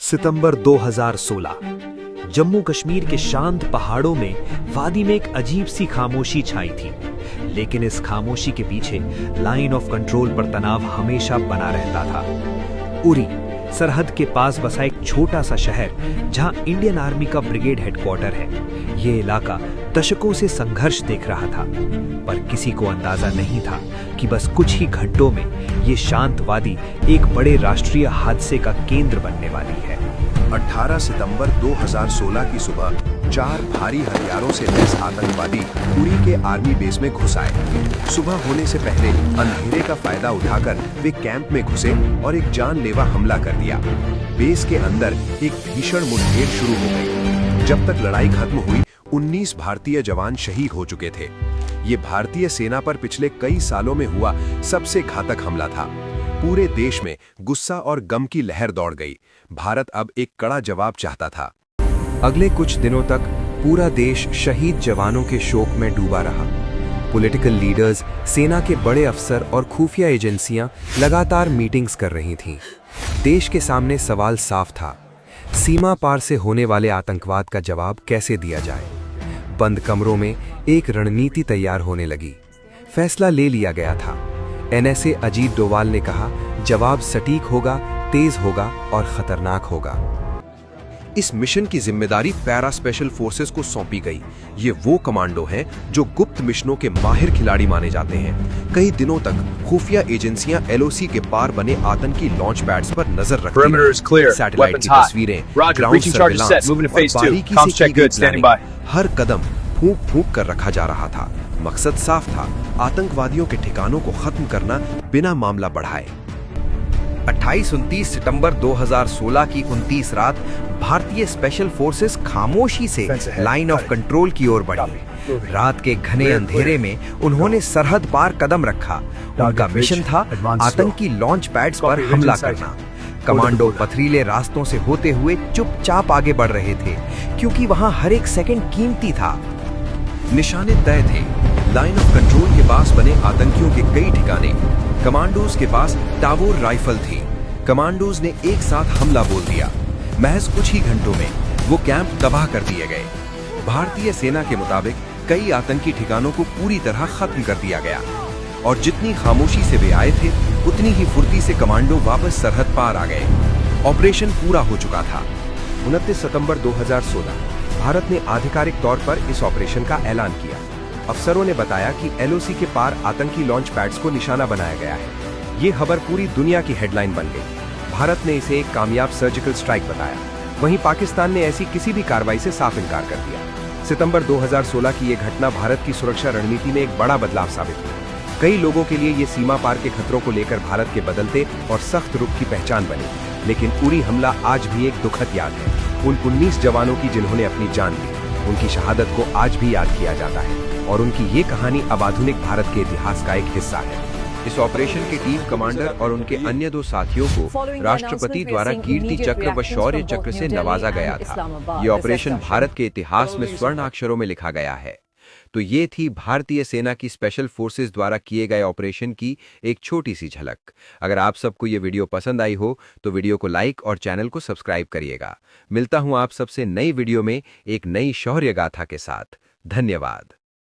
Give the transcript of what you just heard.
सितंबर 2016। जम्मू कश्मीर के शांत पहाड़ों में वादी में एक अजीब सी खामोशी छाई थी, लेकिन इस खामोशी के पीछे लाइन ऑफ कंट्रोल पर तनाव हमेशा बना रहता था। उरी, सरहद के पास बसा एक छोटा सा शहर जहां इंडियन आर्मी का ब्रिगेड हेडक्वार्टर है। ये इलाका दशकों से संघर्ष देख रहा था, पर किसी को अंदाजा नहीं था कि बस कुछ ही घंटों में ये शांत वादी एक बड़े राष्ट्रीय हादसे का केंद्र बनने वाली है। 18 सितंबर 2016 की सुबह 4 भारी हथियारों से लैस आतंकवादी उरी के आर्मी बेस में घुस आए। सुबह होने से पहले अंधेरे का फायदा उठाकर वे कैंप में घुसे और एक जानलेवा हमला कर दिया। बेस के अंदर एक भीषण मुठभेड़ शुरू हो गई। जब तक लड़ाई खत्म हुई, 19 भारतीय जवान शहीद हो चुके थे। ये भारतीय सेना पर पिछले कई सालों में हुआ सबसे घातक हमला था। पूरे देश में गुस्सा और गम की लहर दौड़ गई। भारत अब एक कड़ा जवाब चाहता था। अगले कुछ दिनों तक पूरा देश शहीद जवानों के शोक में डूबा रहा। पॉलिटिकल लीडर्स, सेना के बड़े अफसर और खुफिया एजेंसियां लगातार मीटिंग्स कर रही थीं। देश के सामने सवाल साफ था, सीमा पार से होने वाले आतंकवाद का जवाब कैसे दिया जाए। बंद कमरों में एक रणनीति तैयार होने लगी। फैसला ले लिया गया था। एनएसए अजीत डोवाल ने कहा, जवाब सटीक होगा, तेज होगा और खतरनाक होगा। इस मिशन की जिम्मेदारी पैरा स्पेशल फोर्सेस को सौंपी गई। ये वो कमांडो हैं जो गुप्त मिशनों के माहिर खिलाड़ी माने जाते हैं। कई दिनों तक खुफिया एजेंसियां एलओसी के पार बने आतंकी लॉन्च पैड्स पर नजर रखती हैं। सैटेलाइट की तस्वीरें, ग्राउंड सर्विलांस और बारीकी से की गई प्लानिंग, हर कदम फूंक फूंक कर रखा जा रहा था। मकसद साफ था, आतंकवादियों के ठिकानों को खत्म करना बिना मामला बढ़ाए। 28-29 सितंबर 2016 की 29 रात भारतीय स्पेशल फोर्सेस खामोशी से लाइन ऑफ कंट्रोल की ओर बढ़ी। रात के घने अंधेरे में उन्होंने सरहद पार कदम रखा। उनका मिशन था आतंकी लॉन्च पैड्स पर हमला करना। कमांडो पथरीले रास्तों से होते हुए चुपचाप आगे बढ़ रहे थे, क्योंकि वहां हर एक सेकंड कीमती था। निशाने तय थे। लाइन ऑफ कंट्रोल के पास बने आतंकियों के कई ठिकाने। कमांडोज के पास टावोर राइफल थी। कमांडोज ने एक साथ हमला बोल दिया। महज कुछ ही घंटों में वो कैंप तबाह कर दिए गए। भारतीय सेना के मुताबिक कई आतंकी ठिकानों को पूरी तरह खत्म कर दिया गया, और जितनी खामोशी से वे आए थे, उतनी ही फुर्ती से कमांडो वापस सरहद पार आ गए। ऑपरेशन पूरा हो चुका था। 29 सितंबर 2016 भारत ने आधिकारिक तौर पर इस ऑपरेशन का ऐलान किया। अफसरों ने बताया कि एलओसी के पार आतंकी लॉन्च पैड्स को निशाना बनाया गया है। ये खबर पूरी दुनिया की हेडलाइन बन गई। भारत ने इसे एक कामयाब सर्जिकल स्ट्राइक बताया। वहीं पाकिस्तान ने ऐसी किसी भी कार्रवाई से साफ इनकार कर दिया। सितंबर 2016 की यह घटना भारत की सुरक्षा रणनीति में एक बड़ा बदलाव साबित हुई। कई लोगों के लिए ये सीमा पार के खतरों को लेकर भारत के बदलते और सख्त रुख की पहचान बनी। लेकिन उरी हमला आज भी एक दुखद याद है। उन 19 जवानों की जिन्होंने अपनी जान दी, उनकी शहादत को आज भी याद किया जाता है, और उनकी ये कहानी अब आधुनिक भारत के इतिहास का एक हिस्सा है। इस ऑपरेशन के टीम कमांडर और उनके अन्य 2 साथियों को राष्ट्रपति द्वारा कीर्ति चक्र व शौर्य चक्र से नवाजा गया था। ये ऑपरेशन भारत के इतिहास में स्वर्ण अक्षरों में लिखा गया है। तो ये थी भारतीय सेना की स्पेशल फोर्सेस द्वारा किए गए ऑपरेशन की एक छोटी सी झलक। अगर आप सबको ये वीडियो पसंद आई हो तो वीडियो को लाइक और चैनल को सब्सक्राइब करिएगा। मिलता हूं आप सबसे नई वीडियो में एक नई शौर्य गाथा के साथ। धन्यवाद।